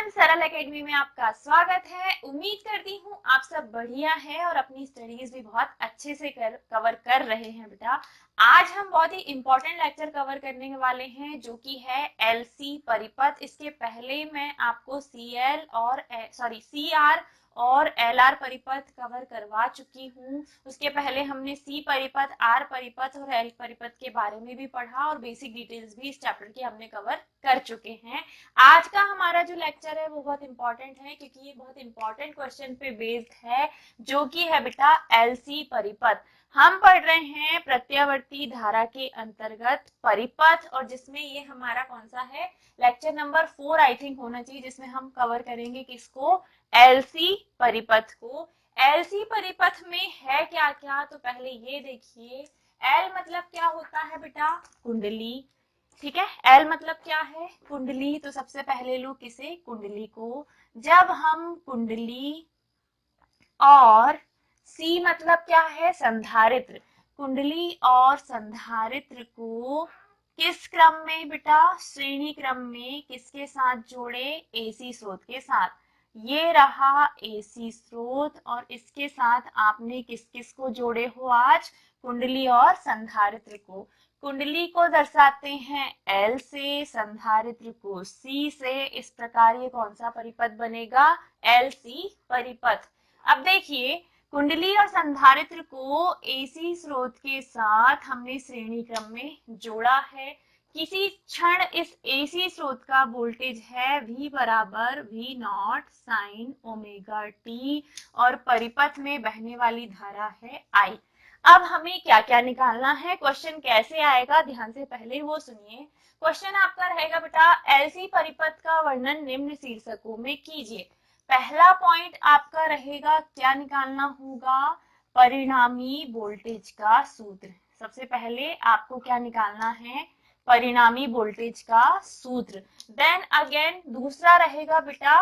Everyone, सरल academy में आपका स्वागत है। उम्मीद करती हूँ आप सब बढ़िया है और अपनी स्टडीज भी बहुत अच्छे से कवर कर रहे हैं। बेटा, आज हम बहुत ही इंपॉर्टेंट लेक्चर कवर करने वाले हैं जो कि है एलसी परिपथ। इसके पहले मैं आपको सीआर और एलआर परिपथ कवर करवा चुकी हूँ। उसके पहले हमने सी परिपथ, आर परिपथ और एल परिपथ के बारे में भी पढ़ा और बेसिक डिटेल्स भी इस चैप्टर की हमने कवर कर चुके हैं। आज का हमारा जो लेक्चर है वो बहुत इंपॉर्टेंट है क्योंकि ये बहुत इंपॉर्टेंट क्वेश्चन पे बेस्ड है जो कि है बेटा एलसी परिपथ। हम पढ़ रहे हैं प्रत्यावर्ती धारा के अंतर्गत परिपथ और जिसमें ये हमारा कौन सा है, लेक्चर नंबर 4 आई थिंक होना चाहिए, जिसमें हम कवर करेंगे किसको, एलसी परिपथ को। एलसी परिपथ में है क्या क्या, तो पहले ये देखिए। एल मतलब क्या होता है बेटा, कुंडली। ठीक है, एल मतलब क्या है, कुंडली। तो सबसे पहले लो किसे, कुंडली को। जब हम कुंडली, और सी मतलब क्या है, संधारित्र। कुंडली और संधारित्र को किस क्रम में बेटा, श्रेणी क्रम में किसके साथ जोड़े, एसी स्रोत के साथ। ये रहा एसी स्रोत और इसके साथ आपने किस किस को जोड़े हो आज, कुंडली और संधारित्र को। कुंडली को दर्शाते हैं एल से, संधारित्र को सी से। इस प्रकार ये कौन सा परिपथ बनेगा, एल सी परिपथ। अब देखिए, कुंडली और संधारित्र को एसी स्रोत के साथ हमने श्रेणी क्रम में जोड़ा है। किसी क्षण इस एसी स्रोत का वोल्टेज है V बराबर V not sine omega T और परिपथ में बहने वाली धारा है I। अब हमें क्या क्या निकालना है, क्वेश्चन कैसे आएगा, ध्यान से पहले वो सुनिए। क्वेश्चन आपका रहेगा बेटा, एलसी परिपथ का वर्णन निम्न शीर्षकों में कीजिए। पहला पॉइंट आपका रहेगा, क्या निकालना होगा, परिणामी वोल्टेज का सूत्र। सबसे पहले आपको क्या निकालना है, परिणामी वोल्टेज का सूत्र। देन अगेन दूसरा रहेगा बेटा,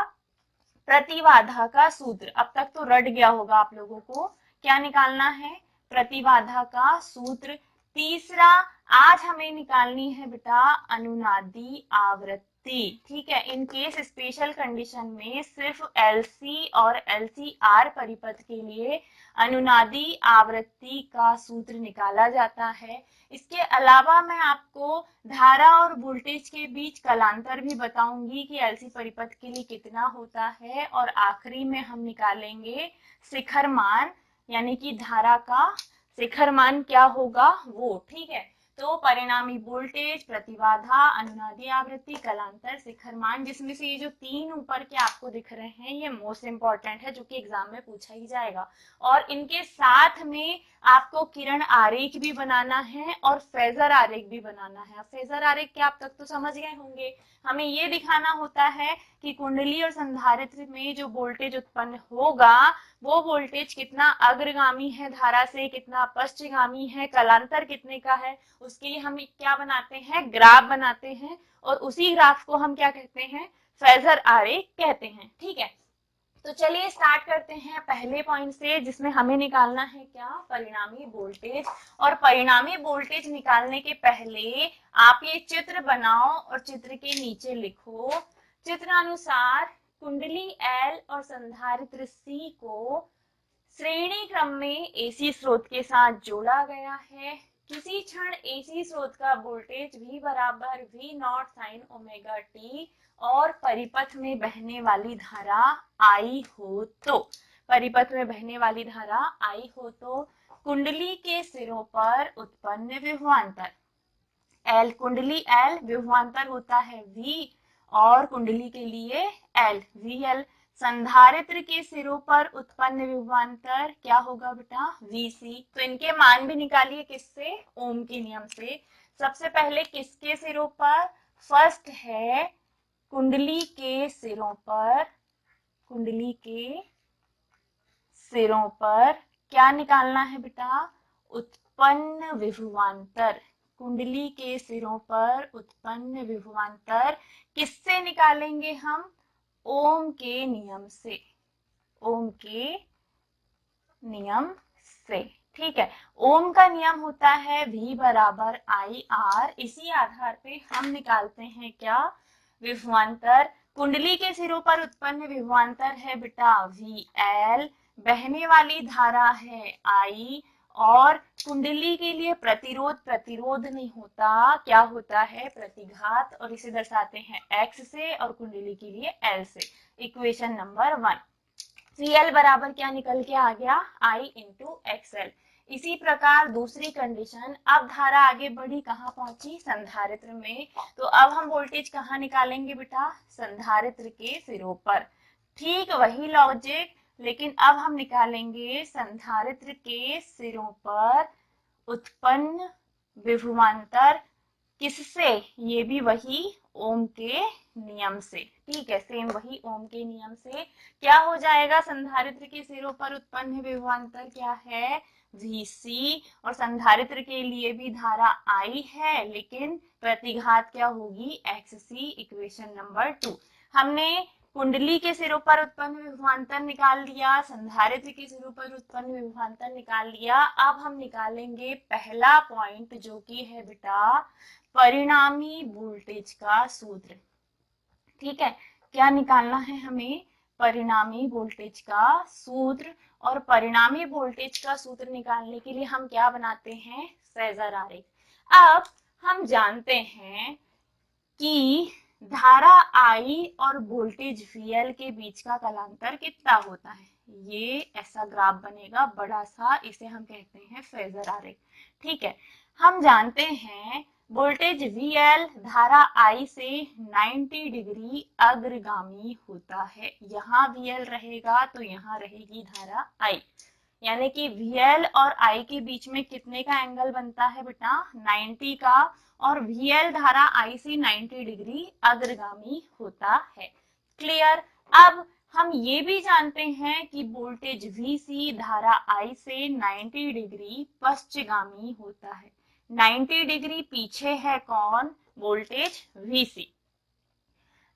प्रतिबाधा का सूत्र। अब तक तो रट गया होगा आप लोगों को, क्या निकालना है, प्रतिबाधा का सूत्र। तीसरा आज हमें निकालनी है बेटा अनुनादी आवृत्ति। ठीक है, इन केस स्पेशल कंडीशन में सिर्फ एलसी और एलसीआर परिपथ के लिए अनुनादी आवृत्ति का सूत्र निकाला जाता है। इसके अलावा मैं आपको धारा और वोल्टेज के बीच कलांतर भी बताऊंगी कि एलसी परिपथ के लिए कितना होता है, और आखिरी में हम निकालेंगे शिखर मान, यानी कि धारा का शिखर मान क्या होगा वो। ठीक है, तो परिणामी वोल्टेज, प्रतिबाधा, अनुनादी आवृत्ति, कलांतर, शिखर मान, जिसमें से ये जो तीन ऊपर के आपको दिख रहे हैं ये मोस्ट इंपॉर्टेंट है जो कि एग्जाम में पूछा ही जाएगा। और इनके साथ में आपको किरण आरेख भी बनाना है और फेजर आरेख भी बनाना है। फेजर आरेख क्या आप तक तो समझ गए होंगे, हमें ये दिखाना होता है कि कुंडली और संधारित्र में जो वोल्टेज उत्पन्न होगा वो वोल्टेज कितना अग्रगामी है धारा से, कितना पश्चगामी है, कलांतर कितने का है, उसके लिए हम क्या बनाते हैं, ग्राफ बनाते हैं, और उसी ग्राफ को हम क्या कहते हैं, फेजर आरेख कहते हैं। ठीक है, तो चलिए स्टार्ट करते हैं पहले पॉइंट से, जिसमें हमें निकालना है क्या, परिणामी वोल्टेज। और परिणामी वोल्टेज निकालने के पहले आप ये चित्र बनाओ और चित्र के नीचे लिखो, चित्रानुसार कुंडली एल और संधारित्र सी को श्रेणी क्रम में एसी स्रोत के साथ जोड़ा गया है। किसी क्षण एसी स्रोत का वोल्टेज V बराबर V not sine omega T और परिपथ में बहने वाली धारा I हो तो, परिपथ में बहने वाली धारा I हो तो कुंडली के सिरों पर उत्पन्न विभवांतर L, कुंडली L, विभवांतर होता है V और कुंडली के लिए L, VL। संधारित्र के सिरों पर उत्पन्न विभवांतर क्या होगा बेटा, VC। तो इनके मान भी निकालिए किससे, ओम के नियम से। सबसे पहले किसके सिरों पर, फर्स्ट है कुंडली के सिरों पर, कुंडली के सिरों पर क्या निकालना है बेटा, उत्पन्न विभवांतर। कुंडली के सिरों पर उत्पन्न विभवांतर किससे निकालेंगे हम, ओम के नियम से, ओम के नियम से। ठीक है, ओम का नियम होता है V बराबर I R। इसी आधार पे हम निकालते हैं क्या, विभवांतर। कुंडली के सिरों पर उत्पन्न विभवांतर है बेटा VL, बहने वाली धारा है I, और कुंडली के लिए प्रतिरोध नहीं होता, क्या होता है प्रतिघात, और इसे दर्शाते हैं X से और कुंडली के लिए L से। इक्वेशन नंबर 1, VL बराबर क्या निकल के आ गया I इंटू XL। इसी प्रकार दूसरी कंडीशन, अब धारा आगे बढ़ी, कहाँ पहुंची संधारित्र में, तो अब हम वोल्टेज कहाँ निकालेंगे बेटा संधारित्र के सिरों पर। ठीक वही लॉजिक, लेकिन अब हम निकालेंगे संधारित्र के सिरों पर उत्पन्न विभवांतर, किससे, ये भी वही ओम के नियम से। ठीक है, सेम वही ओम के नियम से क्या हो जाएगा, संधारित्र के सिरों पर उत्पन्न विभवांतर क्या है VC, और संधारित्र के लिए भी धारा I है, लेकिन प्रतिघात क्या होगी XC। इक्वेशन नंबर 2, हमने कुंडली के सिरों पर उत्पन्न विभवांतर निकाल लिया, संधारित्र के सिरों पर उत्पन्न विभवांतर निकाल लिया। अब हम निकालेंगे पहला पॉइंट, जो कि है बेटा परिणामी वोल्टेज का सूत्र। ठीक है, क्या निकालना है हमें, परिणामी वोल्टेज का सूत्र। और परिणामी वोल्टेज का सूत्र निकालने के लिए हम क्या बनाते हैं, फेजर आरेख। अब हम जानते हैं कि धारा I और वोल्टेज VL के बीच का कलांतर कितना होता है। ये ऐसा ग्राफ बनेगा बड़ा सा, इसे हम कहते हैं फेजर आरेख। ठीक है, हम जानते हैं वोल्टेज VL धारा I से 90 डिग्री अग्रगामी होता है। यहाँ VL रहेगा तो यहाँ रहेगी धारा I, यानी कि VL और I के बीच में कितने का एंगल बनता है बेटा 90 का, और VL धारा I से 90 डिग्री अग्रगामी होता है। क्लियर। अब हम ये भी जानते हैं कि वोल्टेज VC धारा I से 90 डिग्री पश्चगामी होता है। 90 डिग्री पीछे है कौन, वोल्टेज VC।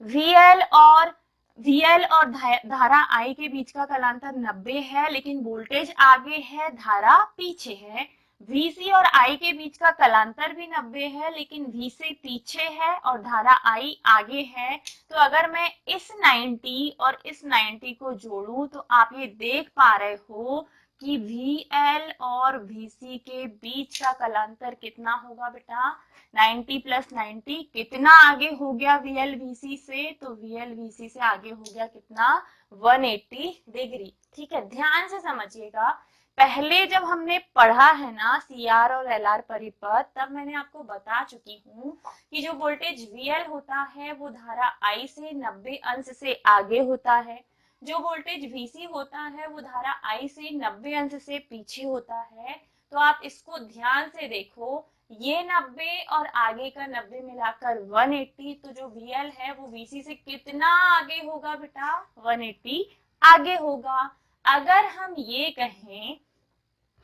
VL और धारा I के बीच का कलांतर 90 है, लेकिन वोल्टेज आगे है, धारा पीछे है। VC और I के बीच का कलांतर भी 90 है, लेकिन VC पीछे है और धारा I आगे है। तो अगर मैं इस 90 और इस 90 को जोड़ूं तो आप ये देख पा रहे हो कि VL और VC के बीच का कलांतर कितना होगा बेटा 90 प्लस 90, कितना आगे हो गया VL VC से, तो VL VC से आगे हो गया कितना 180 डिग्री। ठीक है, ध्यान से समझिएगा, पहले जब हमने पढ़ा है ना CR और LR परिपथ, तब मैंने आपको बता चुकी हूँ कि जो वोल्टेज VL होता है वो धारा I से 90 अंश से आगे होता है, जो वोल्टेज VC होता है वो धारा I से 90 अंश से पीछे होता है। तो आप इसको ध्यान से देखो, ये 90 और आगे का 90 मिलाकर 180, तो जो VL है वो VC से कितना आगे होगा बेटा 180 आगे होगा। अगर हम ये कहें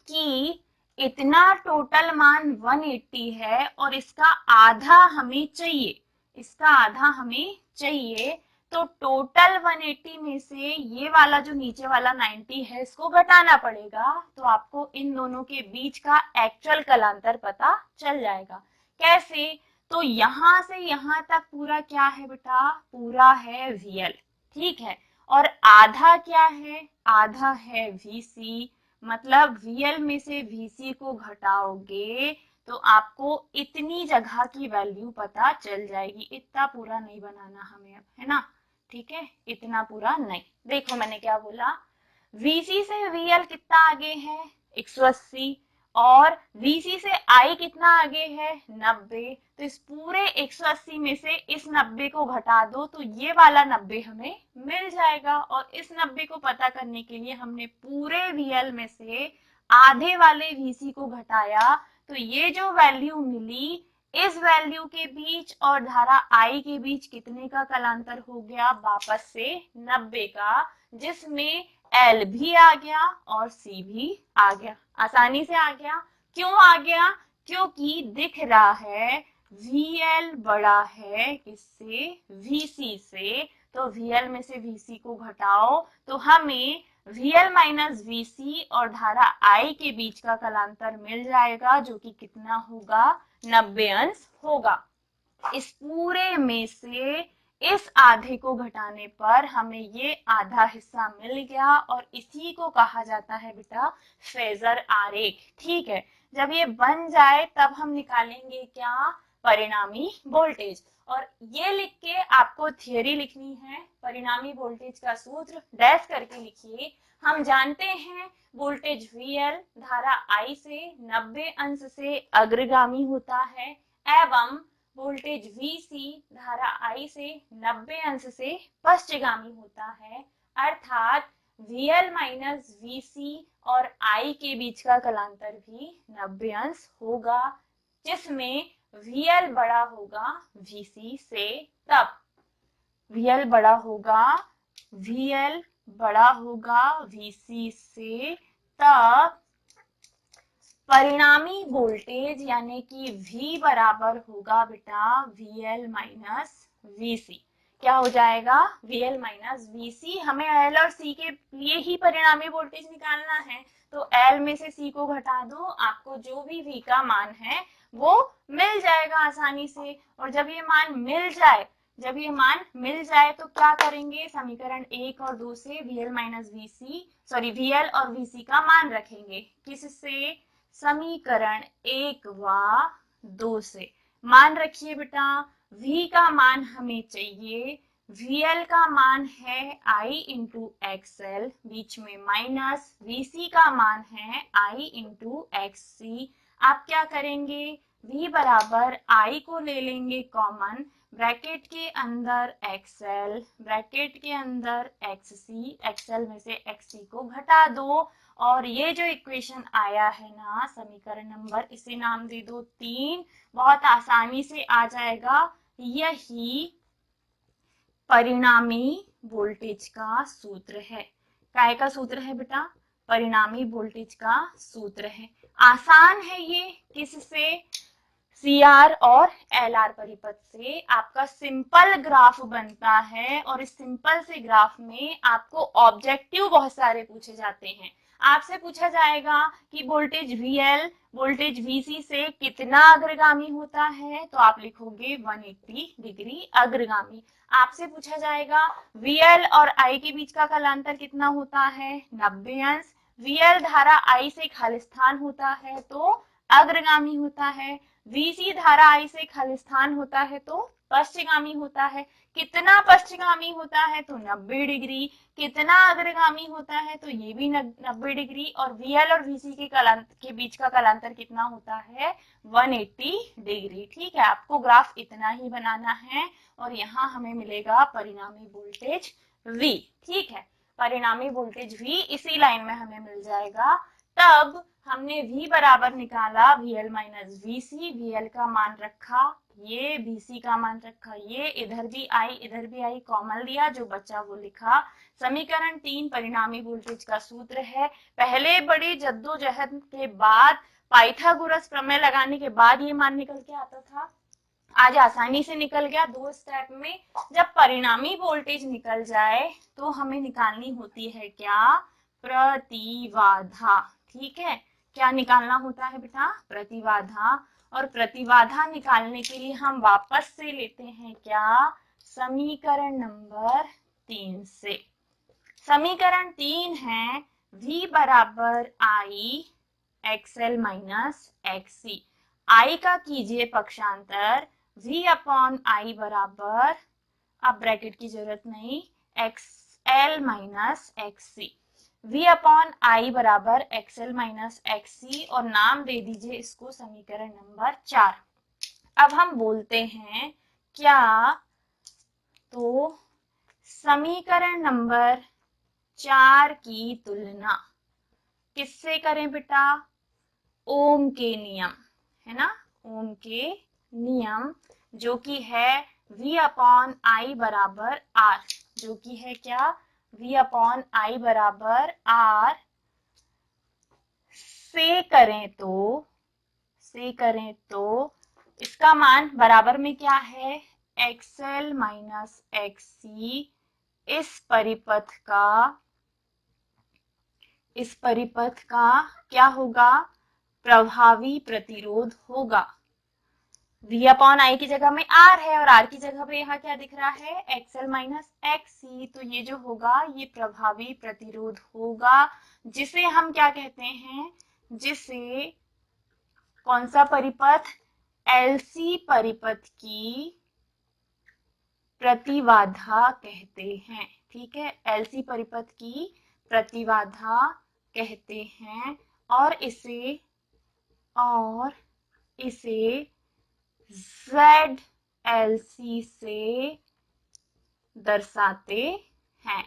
कि इतना टोटल मान 180 है और इसका आधा हमें चाहिए, इसका आधा हमें चाहिए, तो टोटल 180 में से ये वाला जो नीचे वाला 90 है इसको घटाना पड़ेगा, तो आपको इन दोनों के बीच का एक्चुअल कलांतर पता चल जाएगा। कैसे, तो यहां से यहां तक पूरा क्या है बेटा, पूरा है VL। ठीक है, और आधा क्या है, आधा है VC, मतलब VL में से VC को घटाओगे तो आपको इतनी जगह की वैल्यू पता चल जाएगी। इतना पूरा नहीं बनाना हमें अब, है ना। ठीक है, इतना पूरा नहीं। देखो मैंने क्या बोला, VC से VL कितना आगे है 180, और VC से I कितना आगे है 90, तो इस पूरे 180 में से इस 90 को घटा दो तो ये वाला 90 हमें मिल जाएगा। और इस 90 को पता करने के लिए हमने पूरे VL में से आधे वाले VC को घटाया, तो ये जो वैल्यू मिली, इस वैल्यू के बीच और धारा I के बीच कितने का कलांतर हो गया, वापस से 90 का, जिसमें L भी आ गया और C भी आ गया, आसानी से आ गया। क्यों आ गया, क्योंकि दिख रहा है VL बड़ा है किससे, VC से, तो VL में से VC को घटाओ तो हमें VL माइनस VC और धारा I के बीच का कलांतर मिल जाएगा, जो कि कितना होगा 90 अंश होगा। इस पूरे में से इस आधे को घटाने पर हमें ये आधा हिस्सा मिल गया और इसी को कहा जाता है बेटा फेजर आरेख। ठीक है, जब ये बन जाए तब हम निकालेंगे क्या, परिणामी वोल्टेज। और ये लिख के आपको थियरी लिखनी है। परिणामी वोल्टेज का सूत्र डैश करके लिखिए। हम जानते हैं वोल्टेज VL धारा I से 90 अंश से अग्रगामी होता है एवं वोल्टेज VC धारा I से 90 अंश से पश्चगामी होता है। अर्थात VL माइनस VC और I के बीच का कलांतर भी 90 अंश होगा, जिसमें VL बड़ा होगा VC से। तब VL बड़ा होगा VC से, तब परिणामी वोल्टेज यानी कि V बराबर होगा बेटा VL माइनस VC। क्या हो जाएगा, VL माइनस VC। हमें L और C के लिए ही परिणामी वोल्टेज निकालना है, तो L में से C को घटा दो, आपको जो भी V का मान है वो मिल जाएगा आसानी से। और जब ये मान मिल जाए तो क्या करेंगे, समीकरण 1 और 2 से VL और VC का मान रखेंगे। किससे, समीकरण 1 व 2 से। मान रखिए बेटा, V का मान हमें चाहिए, VL का मान है I इंटू XL, बीच में माइनस, VC का मान है I इंटू XC। आप क्या करेंगे, V बराबर I को ले लेंगे कॉमन, ब्रैकेट के अंदर XL, ब्रैकेट के अंदर XC, XL में से XC को घटा दो और ये जो इक्वेशन आया है ना समीकरण नंबर, इसे नाम दे दो 3। बहुत आसानी से आ जाएगा। यही परिणामी वोल्टेज का सूत्र है। काय का सूत्र है बेटा, परिणामी वोल्टेज का सूत्र है। आसान है ये, किससे, CR और LR परिपथ से आपका सिंपल ग्राफ बनता है। और इस सिंपल से ग्राफ में आपको ऑब्जेक्टिव बहुत सारे पूछे जाते हैं। आपसे पूछा जाएगा कि वोल्टेज VL वोल्टेज VC से कितना अग्रगामी होता है, तो आप लिखोगे 180 डिग्री अग्रगामी। आपसे पूछा जाएगा VL और I के बीच का कलांतर कितना होता है, 90 अंश। VL धारा I से खालिस्तान होता है तो अग्रगामी होता है, VC धारा I से खालिस्तान होता है तो पश्चगामी होता है। कितना पश्चगामी होता है, तो 90 डिग्री। कितना अग्रगामी होता है, तो ये भी 90 डिग्री। और VL और VC के बीच का कलांतर कितना होता है, 180 डिग्री। ठीक है, आपको ग्राफ इतना ही बनाना है और यहाँ हमें मिलेगा परिणामी वोल्टेज V। ठीक है, परिणामी वोल्टेज V इसी लाइन में हमें मिल जाएगा। तब हमने V बराबर निकाला VL माइनस VC, VL का मान रखा, ये VC का मान रखा, ये इधर भी I कॉमन लिया, जो बचा वो लिखा। समीकरण 3 परिणामी वोल्टेज का सूत्र है। पहले बड़ी जद्दोजहद के बाद, पाइथागोरस प्रमेय लगाने के बाद ये मान निकल के आता था, आज आसानी से निकल गया 2 स्टेप में। जब परिणामी वोल्टेज निकल जाए तो हमें निकालनी होती है क्या, प्रतिबाधा। ठीक है, क्या निकालना होता है बेटा, प्रतिबाधा। और प्रतिबाधा निकालने के लिए हम वापस से लेते हैं क्या, समीकरण नंबर 3 से। समीकरण 3 है V बराबर I XL minus XC। I का कीजिए पक्षांतर, V अपॉन I बराबर, अब ब्रैकेट की जरूरत नहीं, XL minus XC। V upon I बराबर XL माइनस XC और नाम दे दीजिए इसको समीकरण नंबर 4। अब हम बोलते हैं क्या, तो समीकरण नंबर 4 की तुलना किससे करें बेटा, ओम के नियम, है ना, ओम के नियम, जो कि है V अपॉन I बराबर R, जो कि है क्या, V अपॉन I बराबर R से करें तो इसका मान बराबर में क्या है, XL माइनस XC। इस परिपथ का क्या होगा, प्रभावी प्रतिरोध होगा। v अपॉन आई की जगह में r है और r की जगह पे यहाँ क्या दिख रहा है, xl माइनस xc। तो ये जो होगा ये प्रभावी प्रतिरोध होगा, जिसे हम क्या कहते हैं, जिसे कौन सा परिपथ, LC परिपथ की प्रतिबाधा कहते हैं। ठीक है, LC परिपथ की प्रतिबाधा कहते हैं और इसे ZLC से दर्शाते हैं।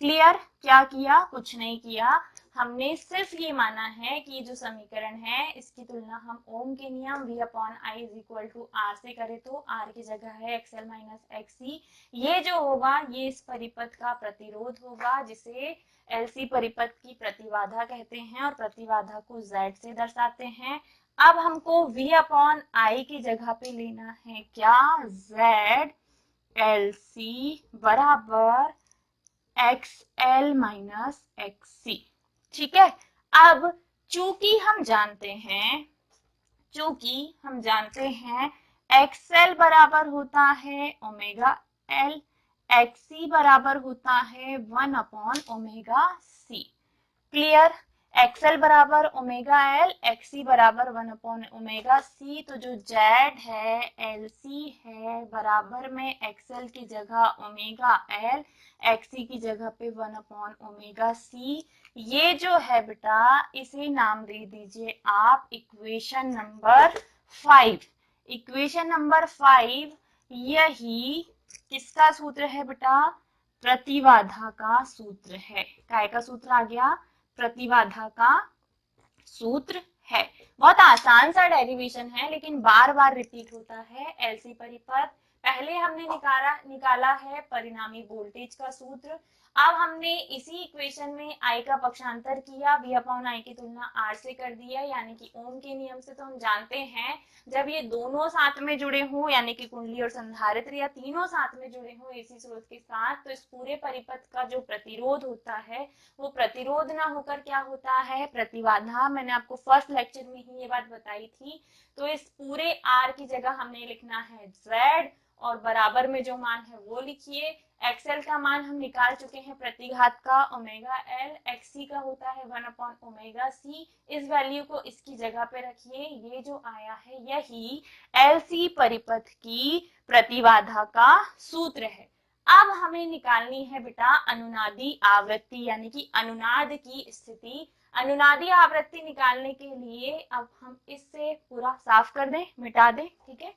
क्लियर? क्या किया? कुछ नहीं किया, हमने सिर्फ ये माना है कि जो समीकरण है इसकी तुलना हम ओम के नियम v upon I is equal to R से करें तो r की जगह है xl माइनस xc। ये जो होगा ये इस परिपथ का प्रतिरोध होगा, जिसे LC परिपथ की प्रतिबाधा कहते हैं और प्रतिबाधा को Z से दर्शाते हैं। अब हमको v अपॉन आई की जगह पे लेना है क्या, Z LC बराबर XL माइनस XC। ठीक है, अब चूंकि हम जानते हैं XL बराबर होता है ओमेगा L, XC बराबर होता है 1 upon omega C। Clear? XL बराबर ओमेगा L, XC बराबर 1 अपॉन ओमेगा C। तो जो Z है, LC है, बराबर में XL की जगह ओमेगा L, XC की जगह पे 1 अपॉन ओमेगा C। ये जो है बेटा इसे नाम दे दीजिए आप इक्वेशन नंबर 5। इक्वेशन नंबर 5 यही किसका सूत्र है बेटा, प्रतिबाधा का सूत्र है। काय का सूत्र आ गया, प्रतिबाधा का सूत्र है। बहुत आसान सा डेरिवेशन है लेकिन बार बार रिपीट होता है। एलसी परिपथ, पहले हमने निकाला है परिणामी वोल्टेज का सूत्र। अब हमने इसी इक्वेशन में आई का पक्षांतर किया, v अपॉन आई की तुलना r से कर दिया, यानी कि ओम के नियम से तो हम जानते हैं जब ये दोनों साथ में जुड़े हों, यानी कि कुंडली और संधारित्र, या तीनों साथ में जुड़े हों एसी स्रोत के साथ, तो इस पूरे परिपथ का जो प्रतिरोध होता है वो प्रतिरोध ना होकर क्या होता है, प्रतिबाधा। मैंने आपको फर्स्ट लेक्चर में ही ये बात बताई थी। तो इस पूरे R की जगह हमने लिखना है Z और बराबर में जो मान है वो लिखिए। XL का मान हम निकाल चुके हैं प्रतिघात का ओमेगा L, XC का होता है 1 अपॉन ओमेगा C। इस वैल्यू को इसकी जगह पे रखिए, ये जो आया है यही LC परिपथ की प्रतिबाधा का सूत्र है। अब हमें निकालनी है बेटा अनुनादी आवृत्ति, यानी कि अनुनाद की स्थिति। अनुनादी आवृत्ति निकालने के लिए अब हम इससे पूरा साफ कर दें, मिटा दें। ठीक है,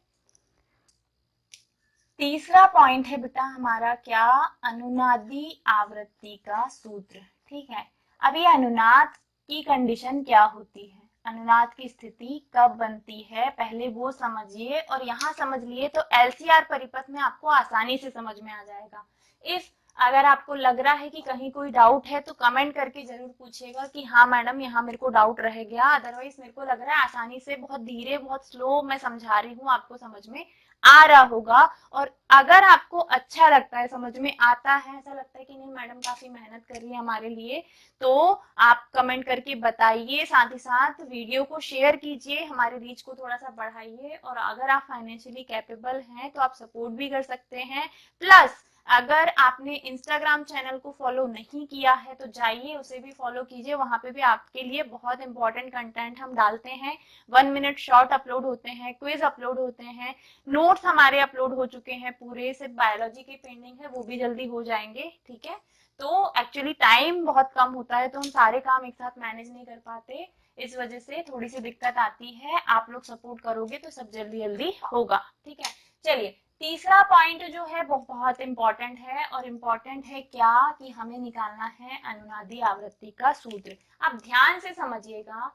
तीसरा पॉइंट है बेटा हमारा क्या, अनुनादी आवृत्ति का सूत्र। ठीक है, अब ये अनुनाद की कंडीशन क्या होती है, अनुनाद की स्थिति कब बनती है, पहले वो समझिए और यहाँ समझ लिए तो LCR परिपथ में आपको आसानी से समझ में आ जाएगा। इफ अगर आपको लग रहा है कि कहीं कोई डाउट है तो कमेंट करके जरूर पूछिएगा कि हाँ मैडम यहाँ मेरे को डाउट रह गया, अदरवाइज मेरे को लग रहा है आसानी से, बहुत धीरे बहुत स्लो मैं समझा रही हूँ, आपको समझ में आ रहा होगा। और अगर आपको अच्छा लगता है, समझ में आता है, ऐसा लगता है कि नहीं मैडम काफी मेहनत कर रही है हमारे लिए, तो आप कमेंट करके बताइए। साथ ही साथ वीडियो को शेयर कीजिए, हमारे रीच को थोड़ा सा बढ़ाइए। और अगर आप फाइनेंशियली कैपेबल हैं तो आप सपोर्ट भी कर सकते हैं। प्लस अगर आपने इंस्टाग्राम चैनल को फॉलो नहीं किया है तो जाइए उसे भी फॉलो कीजिए, वहां पे भी आपके लिए बहुत इंपॉर्टेंट कंटेंट हम डालते हैं। 1 मिनट शॉर्ट अपलोड होते हैं, क्विज अपलोड होते हैं, नोट्स हमारे अपलोड हो चुके हैं पूरे, सिर्फ बायोलॉजी की पेंडिंग है, वो भी जल्दी हो जाएंगे। ठीक है, तो एक्चुअली टाइम बहुत कम होता है तो हम सारे काम एक साथ मैनेज नहीं कर पाते, इस वजह से थोड़ी सी दिक्कत आती है। आप लोग सपोर्ट करोगे तो सब जल्दी जल्दी होगा। ठीक है, चलिए तीसरा पॉइंट जो है वो बहुत इंपॉर्टेंट है, और इम्पोर्टेंट है क्या कि हमें निकालना है अनुनादी आवृत्ति का सूत्र। अब ध्यान से समझिएगा,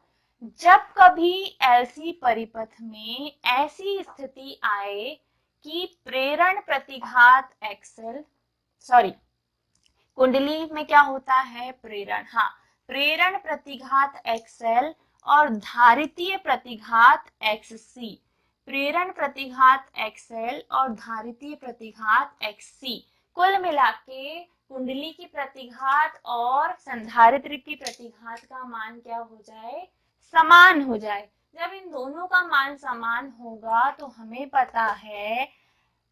जब कभी LC परिपथ में ऐसी स्थिति आए कि प्रेरण प्रतिघात XL, सॉरी कुंडली में क्या होता है, प्रेरण, हाँ प्रेरण प्रतिघात XL और धारितीय प्रतिघात XC, प्रेरण प्रतिघात XL और धारितीय प्रतिघात XC, कुल मिला के कुंडली की प्रतिघात और संधारित्र की प्रतिघात का मान क्या हो जाए, समान हो जाए। जब इन दोनों का मान समान होगा तो हमें पता है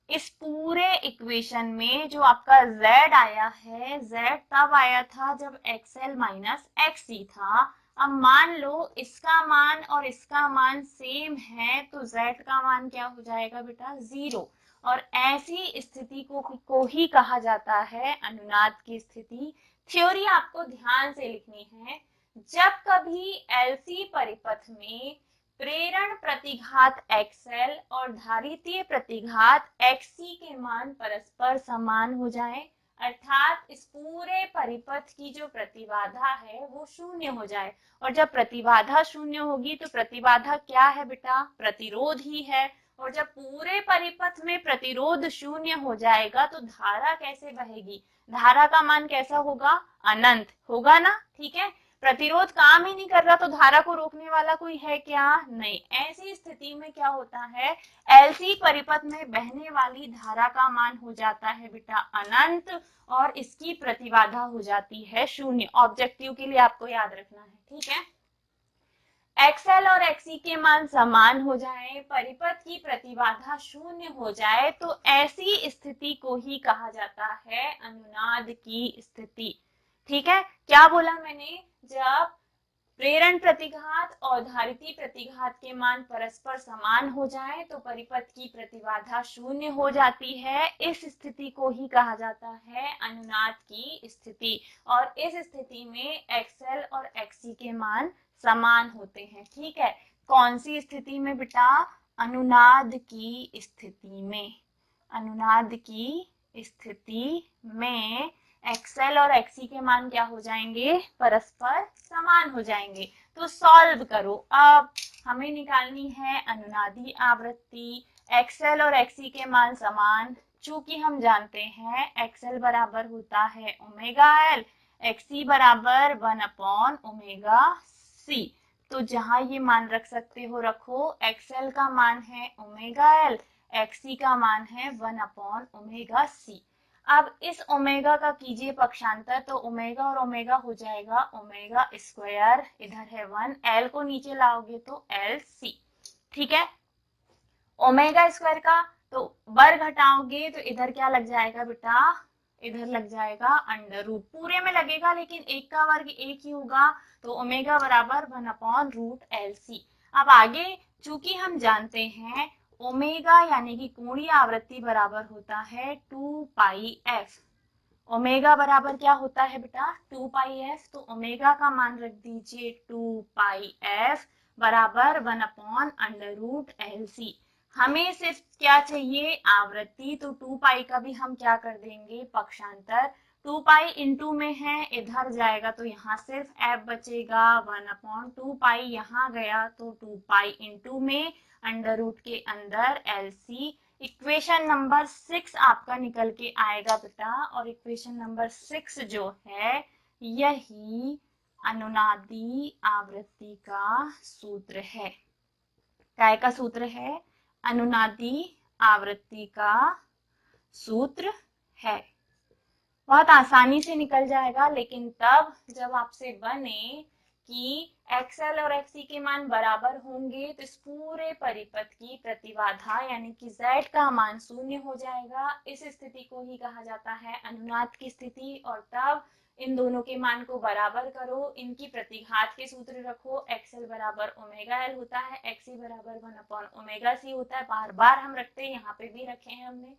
इस पूरे इक्वेशन में जो आपका z आया है, z तब आया था जब xl माइनस xc था। अब मान लो इसका मान और इसका मान सेम है तो z का मान क्या हो जाएगा बेटा, 0। और ऐसी स्थिति को ही कहा जाता है अनुनाद की स्थिति। थ्योरी आपको ध्यान से लिखनी है। जब कभी LC परिपथ में प्रेरण प्रतिघात XL और धारितीय प्रतिघात XC के मान परस्पर समान हो जाए, अर्थात इस पूरे परिपथ की जो प्रतिबाधा है वो शून्य हो जाए। और जब प्रतिबाधा शून्य होगी तो प्रतिबाधा क्या है बेटा, प्रतिरोध ही है। और जब पूरे परिपथ में प्रतिरोध शून्य हो जाएगा तो धारा कैसे बहेगी, धारा का मान कैसा होगा, अनंत होगा ना। ठीक है, प्रतिरोध काम ही नहीं कर रहा तो धारा को रोकने वाला कोई है क्या, नहीं। ऐसी स्थिति में क्या होता है, एलसी परिपथ में बहने वाली धारा का मान हो जाता है बेटा अनंत और इसकी प्रतिबाधा हो जाती है शून्य। ऑब्जेक्टिव के लिए आपको याद रखना है। ठीक है, XL और XC के मान समान हो जाए, परिपथ की प्रतिबाधा शून्य हो जाए तो ऐसी स्थिति को ही कहा जाता है अनुनाद की स्थिति। ठीक है, क्या बोला मैंने, जब प्रेरण प्रतिघात और धारिती प्रतिघात के मान परस्पर समान हो जाए तो परिपथ की प्रतिबाधा शून्य हो जाती है। इस स्थिति को ही कहा जाता है अनुनाद की स्थिति। और इस स्थिति में XL और XC के मान समान होते हैं। ठीक है, कौन सी स्थिति में बेटा, अनुनाद की स्थिति में। अनुनाद की स्थिति में XL और XC के मान क्या हो जाएंगे, परस्पर समान हो जाएंगे। तो सॉल्व करो। अब हमें निकालनी है अनुनादी आवृत्ति। XL और XC के मान समान, चूंकि हम जानते हैं XL बराबर होता है ओमेगा L, XC बराबर 1/ओमेगा C। तो जहां ये मान रख सकते हो रखो। XL का मान है ओमेगा L, XC का मान है 1/ओमेगा C। अब इस ओमेगा का कीजिए पक्षांतर तो ओमेगा और ओमेगा हो जाएगा ओमेगा स्क्वायर, इधर है 1, L को नीचे लाओगे तो LC। ठीक है, ओमेगा स्क्वायर का तो वर्ग घटाओगे तो इधर क्या लग जाएगा बेटा, इधर लग जाएगा अंडर रूट। पूरे में लगेगा लेकिन एक का वर्ग एक ही होगा तो ओमेगा बराबर 1/√LC। अब आगे चूंकि हम जानते हैं ओमेगा यानी कि कोणीय आवृत्ति बराबर होता है 2πf। ओमेगा बराबर क्या होता है बेटा, 2πf। तो ओमेगा का मान रख दीजिए 2πf बराबर 1/√LC। हमें सिर्फ क्या चाहिए, आवृत्ति। तो 2π का भी हम क्या कर देंगे, पक्षांतर। 2π इंटू में है, इधर जाएगा तो यहाँ सिर्फ f बचेगा, 1/2π यहाँ गया तो 2π इंटू में अंडर रूट के अंदर LC। इक्वेशन नंबर 6 आपका निकल के आएगा बेटा। और इक्वेशन नंबर 6 जो है यही अनुनादी आवृत्ति का सूत्र है। काय का सूत्र है, अनुनादी आवृत्ति का सूत्र है। बहुत आसानी से निकल जाएगा, लेकिन तब जब आपसे बने कि XL और XC के मान बराबर होंगे तो इस पूरे परिपथ की प्रतिबाधा यानी कि Z का मान शून्य हो जाएगा। इस स्थिति को ही कहा जाता है अनुनाद की स्थिति। और तब इन दोनों के मान को बराबर करो, इनकी प्रतिघात के सूत्र रखो। XL बराबर ओमेगा L होता है, XC बराबर 1/ओमेगा C होता है। बार बार हम रखते हैं, यहाँ पे भी रखे हैं हमने।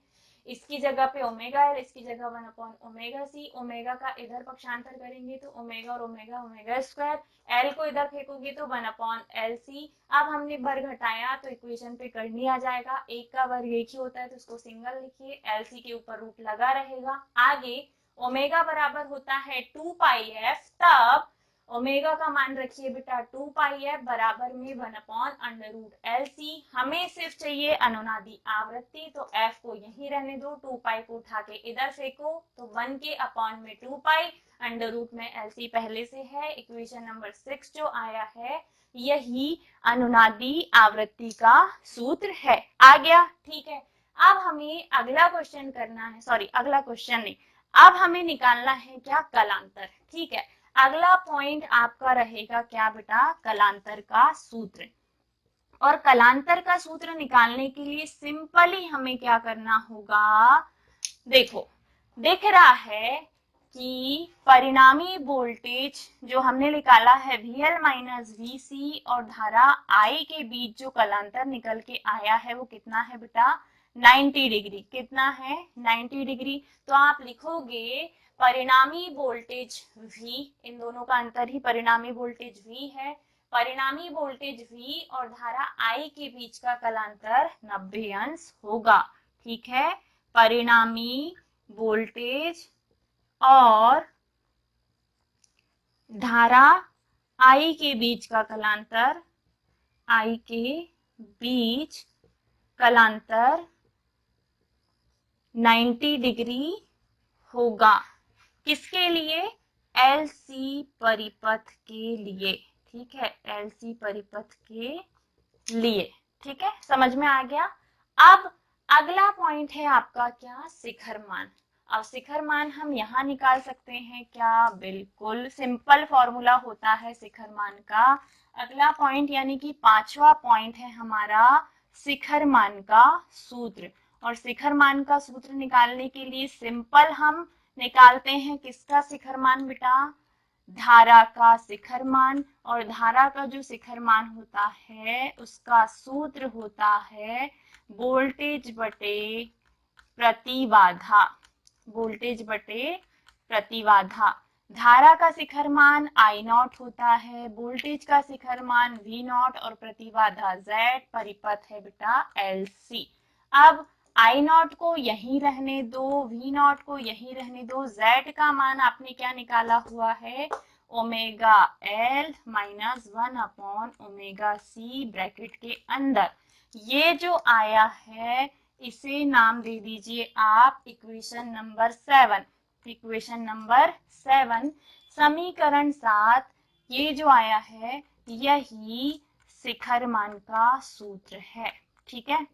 इसकी जगह पे ओमेगा L, इसकी जगह 1/ओमेगा C। ओमेगा का इधर पक्षांतर करेंगे तो ओमेगा और ओमेगा ओमेगा स्क्वायर, L को इधर फेंकोगे तो 1/LC। अब हमने वर्ग घटाया तो इक्वेशन पे करनी आ जाएगा। एक का वर्ग एक ही होता है तो उसको सिंगल लिखिए, LC के ऊपर रूट लगा रहेगा। आगे ओमेगा बराबर होता है 2πf, तब ओमेगा का मान रखिए बेटा 2πf बराबर में 1/√LC। हमें सिर्फ चाहिए अनुनादी आवृत्ति, तो f को यहीं रहने दो, 2π को उठा के इधर फेंको तो 1 के अपॉन में 2π, अंडर रूट में LC पहले से है। इक्वेशन नंबर 6 जो आया है यही अनुनादी आवृत्ति का सूत्र है। आ गया, ठीक है। अब हमें अगला क्वेश्चन करना है, सॉरी अगला क्वेश्चन नहीं, अब हमें निकालना है क्या, कलांतर। ठीक है, अगला पॉइंट आपका रहेगा क्या बेटा, कलांतर का सूत्र। और कलांतर का सूत्र निकालने के लिए सिंपली हमें क्या करना होगा, देखो दिख रहा है कि परिणामी वोल्टेज जो हमने निकाला है VL माइनस VC और धारा I के बीच जो कलांतर निकल के आया है वो कितना है बेटा, 90 डिग्री। कितना है, 90 डिग्री। तो आप लिखोगे परिणामी वोल्टेज V, इन दोनों का अंतर ही परिणामी वोल्टेज V है। परिणामी वोल्टेज V और धारा I के बीच का कलांतर 90 अंश होगा। ठीक है, परिणामी वोल्टेज और धारा I के बीच का कलांतर, I के बीच कलांतर 90 डिग्री होगा। किसके लिए, LC परिपथ के लिए। ठीक है, LC परिपथ के लिए। ठीक है, समझ में आ गया। अब अगला पॉइंट है आपका क्या, शिखर मान। अब शिखर मान हम यहाँ निकाल सकते हैं क्या, बिल्कुल सिंपल फॉर्मूला होता है शिखर मान का। अगला पॉइंट यानी कि 5वां पॉइंट है हमारा शिखर मान का सूत्र। और शिखर मान का सूत्र निकालने के लिए सिंपल हम निकालते हैं किसका शिखर मान बेटा, धारा का शिखर मान। और धारा का जो शिखर मान होता है उसका सूत्र होता है वोल्टेज बटे प्रतिबाधा। वोल्टेज बटे प्रतिबाधा। धारा का शिखर मान I0 होता है, वोल्टेज का शिखर मान V0 और प्रतिबाधा Z, परिपथ है बेटा LC। अब I0 को यहीं रहने दो, V0 को यहीं रहने दो, Z का मान आपने क्या निकाला हुआ है, ओमेगा L माइनस 1/ओमेगा C ब्रैकेट के अंदर। ये जो आया है इसे नाम दे दीजिए आप इक्वेशन नंबर 7। इक्वेशन नंबर 7, समीकरण 7। ये जो आया है यही शिखर मान का सूत्र है। ठीक है,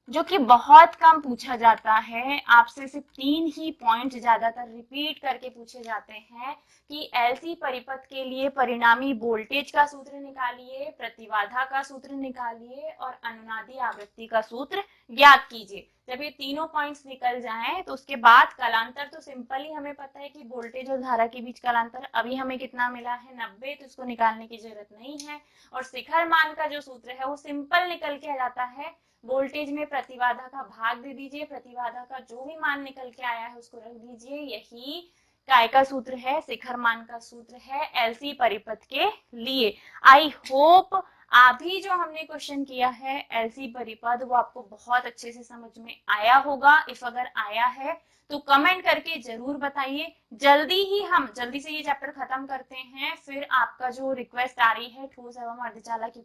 जो कि बहुत कम पूछा जाता है। आपसे सिर्फ 3 ही पॉइंट ज्यादातर रिपीट करके पूछे जाते हैं कि LC परिपथ के लिए परिणामी वोल्टेज का सूत्र निकालिए, प्रतिबाधा का सूत्र निकालिए और अनुनादी आवृत्ति का सूत्र ज्ञात कीजिए। जब ये तीनों पॉइंट्स निकल जाएं तो उसके बाद कलांतर तो सिंपल ही हमें पता है कि वोल्टेज और धारा के बीच कलांतर अभी हमें कितना मिला है 90, तो इसको निकालने की जरूरत नहीं है। और शिखर मान का जो सूत्र है वो सिंपल निकल के आ जाता है, वोल्टेज में प्रतिबाधा का भाग दे दीजिए, प्रतिबाधा का जो भी मान निकल के आया है उसको रख दीजिए। यही काय का सूत्र है, शिखर मान का सूत्र है LC परिपथ के लिए। आई होप अभी जो हमने क्वेश्चन किया है LC परिपथ वो आपको बहुत अच्छे से समझ में आया होगा। इफ अगर आया है तो कमेंट करके जरूर बताइए। जल्दी से ये चैप्टर खत्म करते हैं, फिर आपका जो रिक्वेस्ट आ रही है ठोस एवं अर्धचालक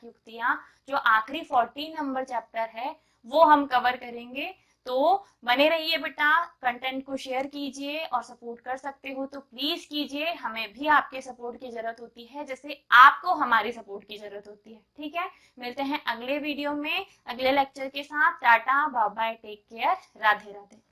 युक्तियां, जो आखिरी 14 नंबर चैप्टर है वो हम कवर करेंगे। तो बने रहिए बेटा, कंटेंट को शेयर कीजिए और सपोर्ट कर सकते हो तो प्लीज कीजिए। हमें भी आपके सपोर्ट की जरूरत होती है जैसे आपको हमारी सपोर्ट की जरूरत होती है। ठीक है, मिलते हैं अगले वीडियो में अगले लेक्चर के साथ। Tata, bye bye, take care, Radhe Radhe.